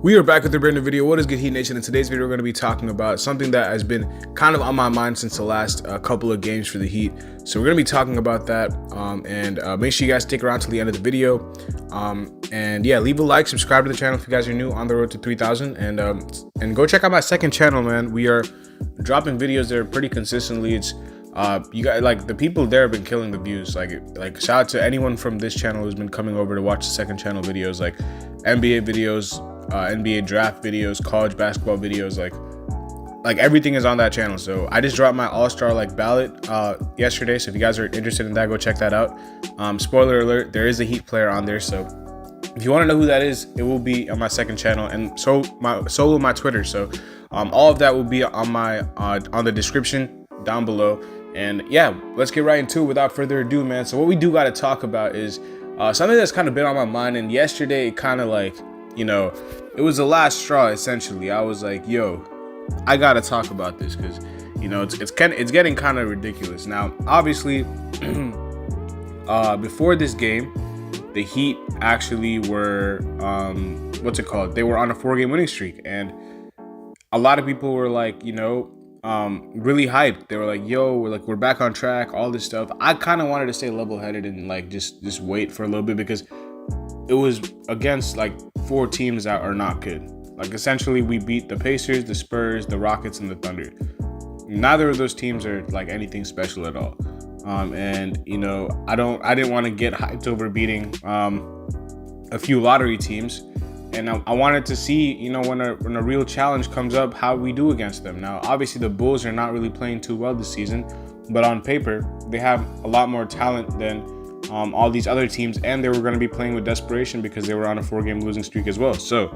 We are back with a brand new video. What is good, Heat Nation? In today's video, we're going to be talking about something that has been kind of on my mind since the last couple of games for the Heat. So we're going to be talking about that, and make sure you guys stick around till the end of the video. And yeah, leave a like, subscribe to the channel if you guys are new on the road to 3,000, and go check out my second channel, man. We are dropping videos there pretty consistently. It's you guys, like, the people there have been killing the views. Like shout out to anyone from this channel who's been coming over to watch the second channel videos, like NBA videos, NBA draft videos, college basketball videos, like everything is on that channel. So I just dropped my all-star ballot yesterday, so if you guys are interested in that, go check that out. Spoiler alert, there is a Heat player on there, so if you want to know who that is, it will be on my second channel, and so will my Twitter. So all of that will be on my on the description down below. And yeah, let's get right into it without further ado, man. So what we do got to talk about is something that's kind of been on my mind, and yesterday it kind of it was the last straw, essentially. I was like, yo, I gotta talk about this because, it's getting kind of ridiculous. Now, obviously, before this game, the Heat actually were, they were on a 4-game winning streak, and a lot of people were like, really hyped. They were like, yo, we're back on track, all this stuff. I kind of wanted to stay level-headed and just wait for a little bit, because it was against 4 teams that are not good. Essentially, we beat the Pacers, the Spurs, the Rockets, and the Thunder. Neither of those teams are anything special at all. And I didn't want to get hyped over beating a few lottery teams, and I wanted to see when a real challenge comes up, how we do against them. Now, obviously, the Bulls are not really playing too well this season, but on paper, they have a lot more talent than all these other teams, and they were going to be playing with desperation because they were on a 4-game losing streak as well. So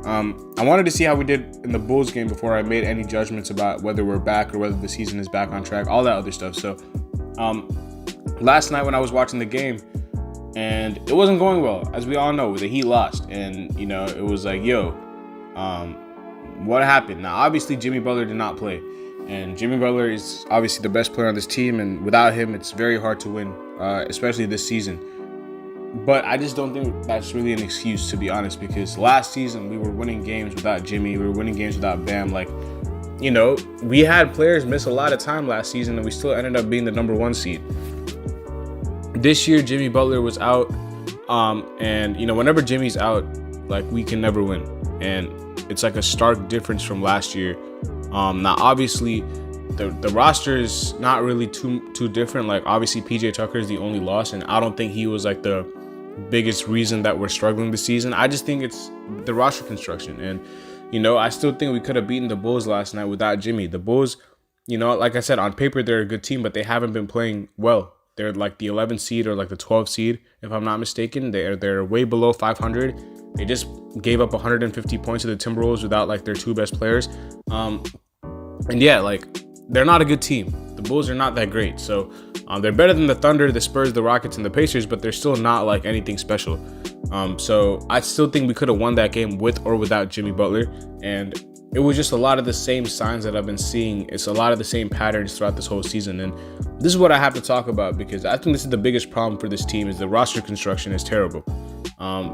I wanted to see how we did in the Bulls game before I made any judgments about whether we're back or whether the season is back on track, all that other stuff. So last night when I was watching the game, and it wasn't going well, as we all know, the Heat lost, and it was like, yo, what happened? Now, obviously, Jimmy Butler did not play, and Jimmy Butler is obviously the best player on this team, and without him, it's very hard to win, especially this season. But I just don't think that's really an excuse, to be honest, because last season we were winning games without Jimmy, we were winning games without Bam. We had players miss a lot of time last season, and we still ended up being the number 1 seed. This year, Jimmy Butler was out, and whenever Jimmy's out, we can never win, and it's a stark difference from last year. Now, obviously, the roster is not really too different. Obviously, PJ Tucker is the only loss, and I don't think he was the biggest reason that we're struggling this season. I just think it's the roster construction, and I still think we could have beaten the Bulls last night without Jimmy. The Bulls, like I said, on paper they're a good team, but they haven't been playing well. They're the 11th seed or the 12th seed, if I'm not mistaken. They're way below 500. They just gave up 150 points to the Timberwolves without their 2 best players. And yeah, they're not a good team. The Bulls are not that great. So they're better than the Thunder, the Spurs, the Rockets, and the Pacers, but they're still not anything special. So I still think we could have won that game with or without Jimmy Butler. And it was just a lot of the same signs that I've been seeing. It's a lot of the same patterns throughout this whole season. And this is what I have to talk about, because I think this is the biggest problem for this team, is the roster construction is terrible.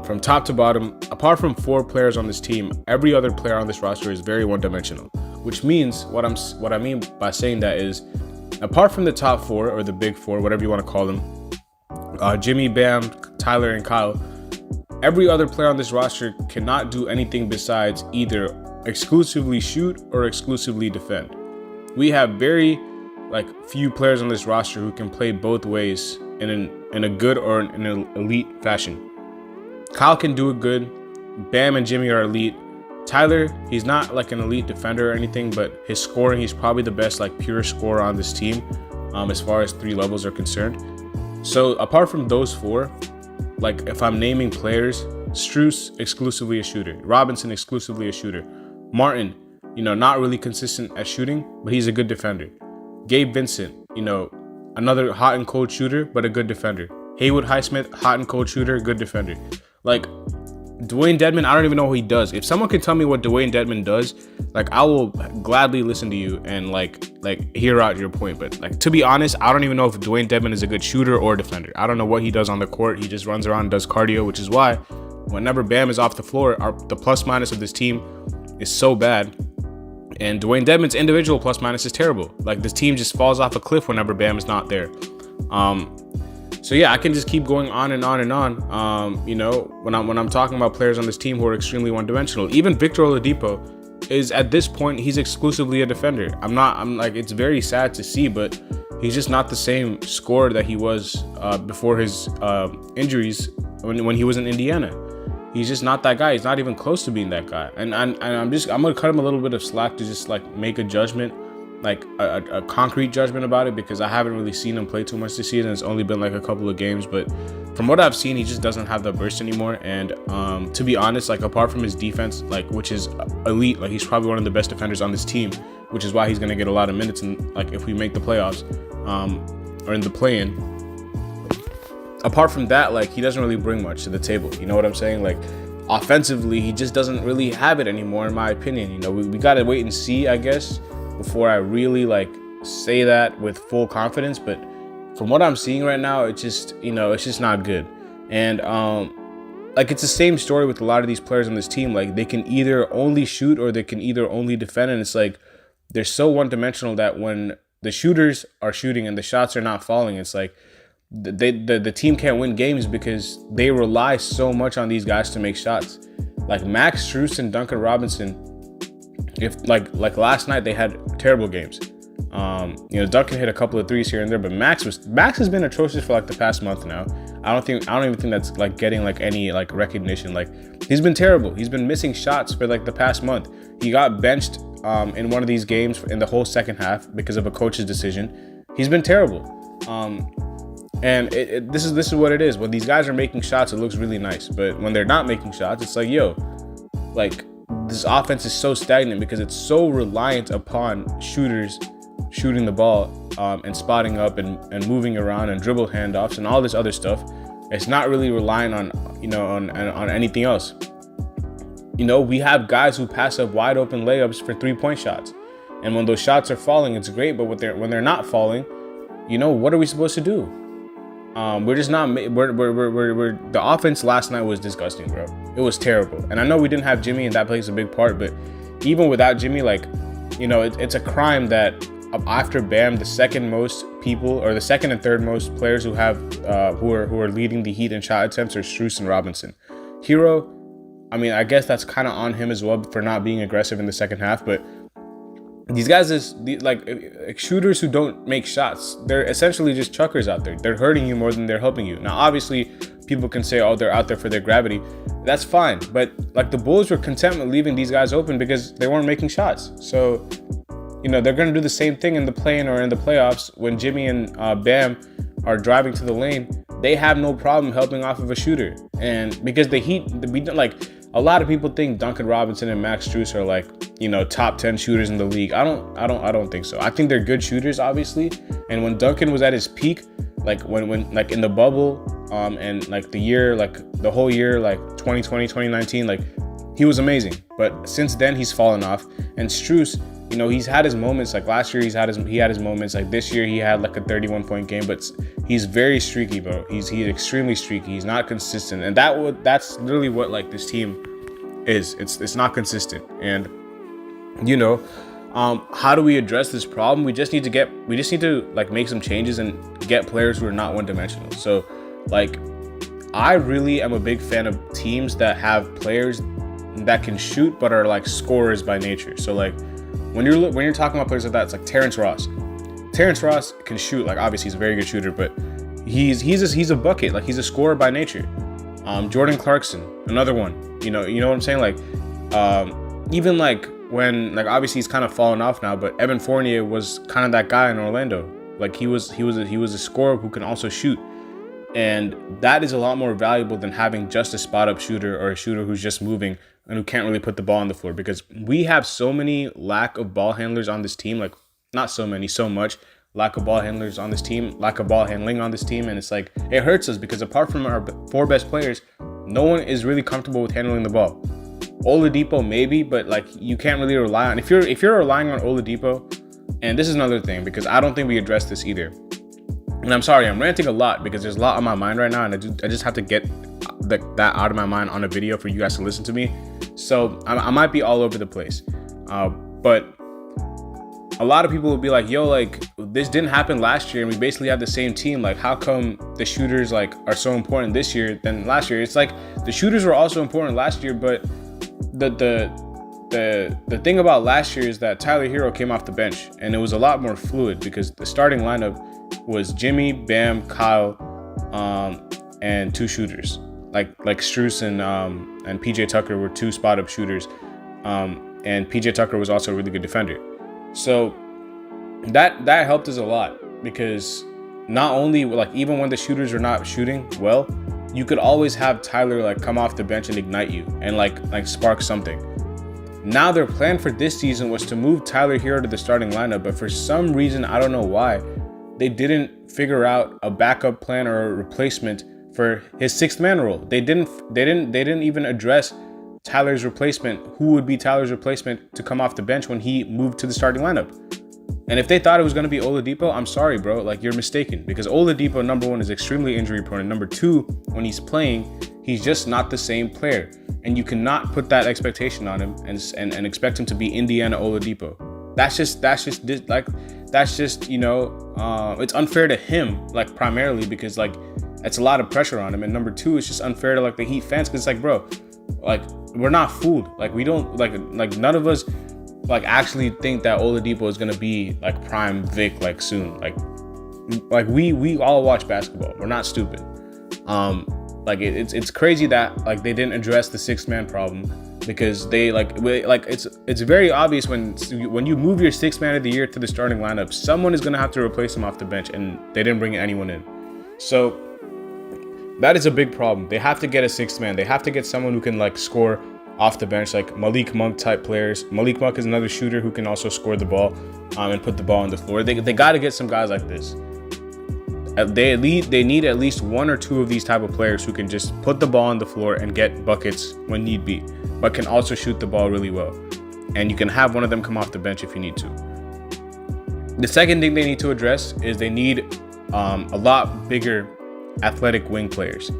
From top to bottom, apart from 4 players on this team, every other player on this roster is very one-dimensional, which means what I mean by saying that is, apart from the top 4 or the big 4, whatever you want to call them, Jimmy, Bam, Tyler, and Kyle, every other player on this roster cannot do anything besides either exclusively shoot or exclusively defend. We have very few players on this roster who can play both ways in a good or in an elite fashion. Kyle can do it good. Bam and Jimmy are elite. Tyler, he's not an elite defender or anything, but his scoring, he's probably the best pure scorer on this team, as far as 3 levels are concerned. So apart from those 4, if I'm naming players, Strus, exclusively a shooter. Robinson, exclusively a shooter. Martin, not really consistent at shooting, but he's a good defender. Gabe Vincent, another hot and cold shooter, but a good defender. Haywood Highsmith, hot and cold shooter, good defender. Dwayne Dedmon, I don't even know what he does. If someone can tell me what Dwayne Dedmon does, I will gladly listen to you and hear out your point. But to be honest, I don't even know if Dwayne Dedmon is a good shooter or defender. I don't know what he does on the court. He just runs around and does cardio, which is why Whenever Bam is off the floor, the plus minus of this team is so bad. And Dwayne Dedmon's individual plus minus is terrible. Like, this team just falls off a cliff whenever Bam is not there. So yeah, I can just keep going on and on and on. You know, when I'm talking about players on this team who are extremely one-dimensional, even Victor Oladipo is, at this point, he's exclusively a defender. I'm like, it's very sad to see, but he's just not the same scorer that he was before his injuries when he was in Indiana. He's just not that guy. He's not even close to being that guy. And I'm gonna cut him a little bit of slack to just like make a judgment, like a concrete judgment about it, because I haven't really seen him play too much this season. It's only been like a couple of games, but from what I've seen, he just doesn't have the burst anymore. And to be honest, like, apart from his defense, like, which is elite, like, he's probably one of the best defenders on this team, which is why he's gonna get a lot of minutes. And like, if we make the playoffs, or in the play-in, apart from that, like, he doesn't really bring much to the table. You know what I'm saying? Like, offensively, he just doesn't really have it anymore, in my opinion. You know, we gotta wait and see, I guess, before I really like say that with full confidence. But from what I'm seeing right now, it's just, you know, it's just not good. And like, it's the same story with a lot of these players on this team. Like, they can either only shoot or they can either only defend, and it's like they're so one-dimensional that when the shooters are shooting and the shots are not falling, it's like the team can't win games because they rely so much on these guys to make shots. Like, Max Strus and Duncan Robinson, if like last night, they had terrible games. You know, Duncan hit a couple of threes here and there, but Max has been atrocious for like the past month now. I don't even think that's like getting like any like recognition. Like, he's been terrible. He's been missing shots for like the past month. He got benched in one of these games in the whole second half because of a coach's decision. He's been terrible. And this is what it is. When these guys are making shots, it looks really nice. But when they're not making shots, it's like, yo, like, this offense is so stagnant because it's so reliant upon shooters shooting the ball and spotting up and moving around and dribble handoffs and all this other stuff. It's not really relying on, you know, on anything else. You know, we have guys who pass up wide open layups for 3-point shots. And when those shots are falling, it's great. But when they're not falling, you know, what are we supposed to do? We're just not. The offense last night was disgusting, bro. It was terrible. And I know we didn't have Jimmy, and that plays a big part. But even without Jimmy, like, you know, it's a crime that after Bam, the second most people, or the second and third most players who have who are leading the Heat in shot attempts are Strus and Robinson. Hero, I mean, I guess that's kind of on him as well for not being aggressive in the second half, but these guys is like shooters who don't make shots. They're essentially just chuckers out there. They're hurting you more than they're helping you. Now, obviously, people can say, oh, they're out there for their gravity. That's fine. But like, the Bulls were content with leaving these guys open because they weren't making shots. So, you know, they're going to do the same thing in the play-in or in the playoffs when Jimmy and Bam are driving to the lane. They have no problem helping off of a shooter. And because the Heat, like, a lot of people think Duncan Robinson and Max Strus are like, you know, top 10 shooters in the league. I don't think so. I think they're good shooters, obviously. And when Duncan was at his peak, like when like in the bubble, and like the whole year, like 2020, 2019, like, he was amazing. But since then, he's fallen off. And Strus, you know, he's had his moments. Like last year, he had his moments. Like this year, he had like a 31-point game. But he's very streaky, bro. He's extremely streaky. He's not consistent, and that's literally what like this team is. It's not consistent. And you know, how do we address this problem? We just need to like make some changes and get players who are not one-dimensional. So, like, I really am a big fan of teams that have players that can shoot but are like scorers by nature. So like, when you're talking about players like that, it's like Terrence Ross. Terrence Ross can shoot. Like, obviously he's a very good shooter, but he's a bucket. Like, he's a scorer by nature. Jordan Clarkson, another one. You know what I'm saying? Like, even like when, like, obviously he's kind of fallen off now, but Evan Fournier was kind of that guy in Orlando. Like, he was a scorer who can also shoot. And that is a lot more valuable than having just a spot up shooter or a shooter who's just moving and who can't really put the ball on the floor, because we have so many lack of ball handlers on this team. Like, not so many, so much lack of ball handlers on this team, lack of ball handling on this team. And it's like, it hurts us because apart from our 4 best players, no one is really comfortable with handling the ball. Oladipo maybe, but like, you can't really rely on, if you're relying on Oladipo, and this is another thing because I don't think we addressed this either. And I'm sorry, I'm ranting a lot because there's a lot on my mind right now, and I just have to get that out of my mind on a video for you guys to listen to me. So I might be all over the place. But a lot of people will be like, yo, like this didn't happen last year and we basically had the same team. Like how come the shooters like are so important this year than last year? It's like the shooters were also important last year, but the thing about last year is that Tyler Hero came off the bench and it was a lot more fluid because the starting lineup was Jimmy, Bam, Kyle, and two shooters. Like Strus and PJ Tucker were two spot up shooters. And PJ Tucker was also a really good defender. So that helped us a lot because not only like even when the shooters are not shooting well, you could always have Tyler like come off the bench and ignite you and like spark something. Now their plan for this season was to move Tyler Hero to the starting lineup, but for some reason, I don't know why, they didn't figure out a backup plan or a replacement for his sixth man role. They didn't even address Tyler's replacement, who would be Tyler's replacement to come off the bench when he moved to the starting lineup. And if they thought it was going to be Oladipo, I'm sorry, bro. Like, you're mistaken. Because Oladipo, number one, is extremely injury prone. And number two, when he's playing, he's just not the same player. And you cannot put that expectation on him and expect him to be Indiana Oladipo. That's just, you know, it's unfair to him, like, primarily, because, like, it's a lot of pressure on him. And number two, it's just unfair to, like, the Heat fans, because it's like, bro, like, we're not fooled. Like, we don't, like none of us, like, actually think that Oladipo is gonna be like prime Vic like soon. Like we all watch basketball. We're not stupid. Like it's crazy that like they didn't address the sixth man problem, because they it's very obvious when you move your sixth man of the year to the starting lineup, someone is gonna have to replace him off the bench, and they didn't bring anyone in. So that is a big problem. They have to get a sixth man. They have to get someone who can like score off the bench, like Malik Monk type players. Malik Monk is another shooter who can also score the ball and put the ball on the floor. They got to get some guys like this. They need at least one or two of these type of players who can just put the ball on the floor and get buckets when need be, but can also shoot the ball really well. And you can have one of them come off the bench if you need to. The second thing they need to address is they need a lot bigger athletic wing players.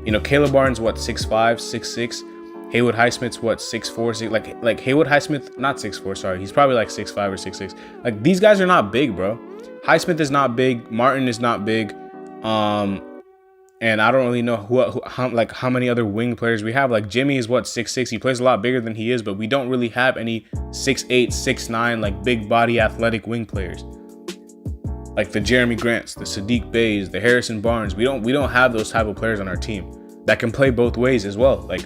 You know, Caleb Barnes, 6'5", 6'6". Haywood Highsmith's 6'4", like Haywood Highsmith, not 6'4", sorry. He's probably like 6'5" or 6'6". Like, these guys are not big, bro. Highsmith is not big. Martin is not big. And I don't really know how many other wing players we have. Like, Jimmy is 6'6". He plays a lot bigger than he is, but we don't really have any 6'8", 6'9", like big body athletic wing players. Like the Jeremy Grants, the Sadiq Bays, the Harrison Barnes. We don't have those type of players on our team that can play both ways as well. Like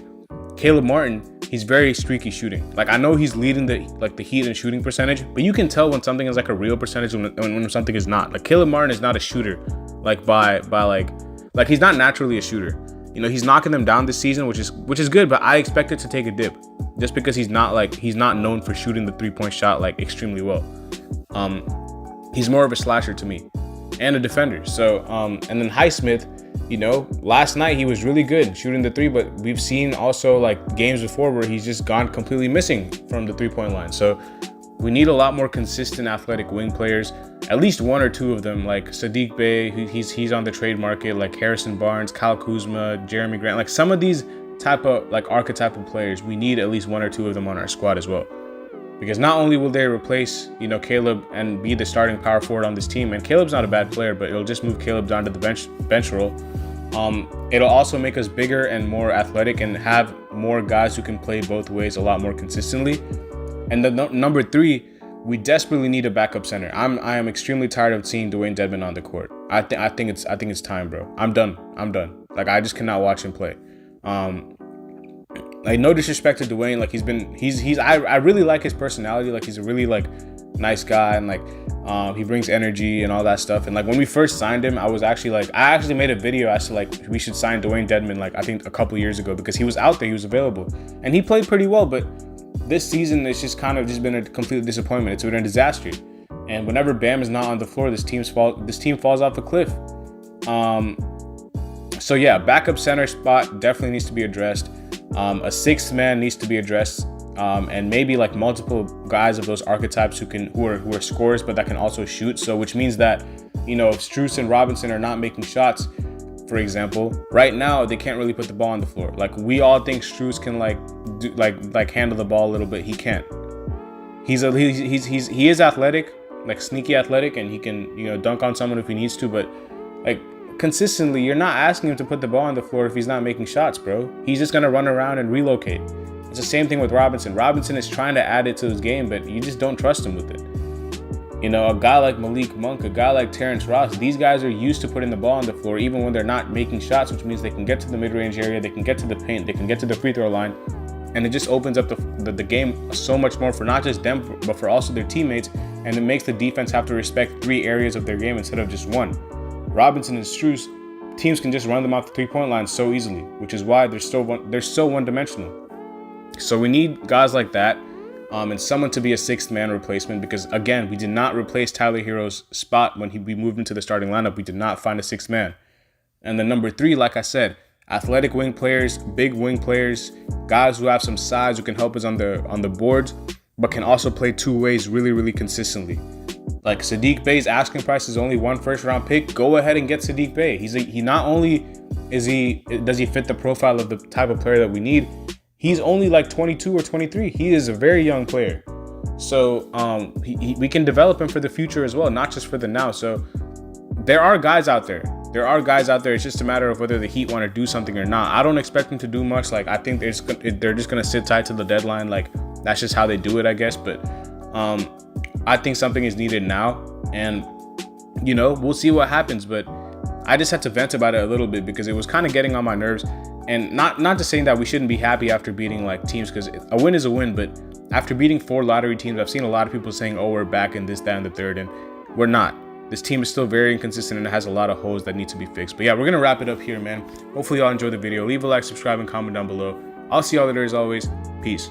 Caleb Martin, he's very streaky shooting. Like, I know he's leading the Heat in shooting percentage, but you can tell when something is like a real percentage when something is not. Like, Caleb Martin is not a shooter, like by he's not naturally a shooter. You know, he's knocking them down this season, which is good, but I expect it to take a dip just because he's not known for shooting the 3-point shot like extremely well. He's more of a slasher to me and a defender. So, and then Highsmith, you know, last night he was really good shooting the three, but we've seen also like games before where he's just gone completely missing from the 3-point line. So we need a lot more consistent athletic wing players, at least one or two of them, like Sadiq Bey, he's on the trade market, like Harrison Barnes, Kyle Kuzma, Jeremy Grant, like some of these type of like archetypal players, we need at least one or two of them on our squad as well. Because not only will they replace, you know, Caleb and be the starting power forward on this team, and Caleb's not a bad player, but it'll just move Caleb down to the bench role. It'll also make us bigger and more athletic and have more guys who can play both ways a lot more consistently. And the number three, we desperately need a backup center. I am extremely tired of seeing Dewayne Dedmon on the court. I think it's time, bro. I'm done. Like, I just cannot watch him play. Like, no disrespect to Dwayne, like I really like his personality. Like, he's a really like nice guy, and like he brings energy and all that stuff. And like when we first signed him, I actually made a video as to like we should sign Dewayne Dedmon, like I think a couple years ago, because he was out there, he was available, and he played pretty well. But this season it's just kind of just been a complete disappointment. It's been a disaster. And whenever Bam is not on the floor, this team falls off a cliff. So yeah, backup center spot definitely needs to be addressed. A sixth man needs to be addressed, and maybe like multiple guys of those archetypes who are scorers but that can also shoot. So which means that, you know, if Strus and Robinson are not making shots, for example, right now they can't really put the ball on the floor. Like, we all think Strus can like handle the ball a little bit. He can't. He is athletic, like sneaky athletic, and he can, you know, dunk on someone if he needs to, but like consistently, you're not asking him to put the ball on the floor if he's not making shots, bro. He's just gonna run around and relocate. It's the same thing with Robinson. Robinson is trying to add it to his game, but you just don't trust him with it. You know, a guy like Malik Monk, a guy like Terrence Ross, these guys are used to putting the ball on the floor even when they're not making shots, which means they can get to the mid-range area, they can get to the paint, they can get to the free throw line, and it just opens up the game so much more for not just them, but for also their teammates, and it makes the defense have to respect 3 areas of their game instead of just one. Robinson and Strus, teams can just run them off the 3-point line so easily, which is why they're so one-dimensional. So we need guys like that, and someone to be a 6th man replacement, because again, we did not replace Tyler Hero's spot when we moved into the starting lineup. We did not find a 6th man. And then number 3, like I said, athletic wing players, big wing players, guys who have some size who can help us on the boards, but can also play 2 ways really, really consistently. Like Saddiq Bey's asking price is only 1 first-round pick. Go ahead and get Saddiq Bey. He not only does he fit the profile of the type of player that we need, he's only like 22 or 23. He is a very young player. So we can develop him for the future as well, not just for the now. So there are guys out there. It's just a matter of whether the Heat want to do something or not. I don't expect them to do much. Like, I think they're just going to sit tight to the deadline. Like, that's just how they do it, I guess. But I think something is needed now. And, you know, we'll see what happens. But I just had to vent about it a little bit because it was kind of getting on my nerves. And not just saying that we shouldn't be happy after beating like teams, because a win is a win. But after beating 4 lottery teams, I've seen a lot of people saying, oh, we're back in this, that, and the third. And we're not. This team is still very inconsistent and it has a lot of holes that need to be fixed. But yeah, we're going to wrap it up here, man. Hopefully y'all enjoyed the video. Leave a like, subscribe, and comment down below. I'll see y'all later as always. Peace.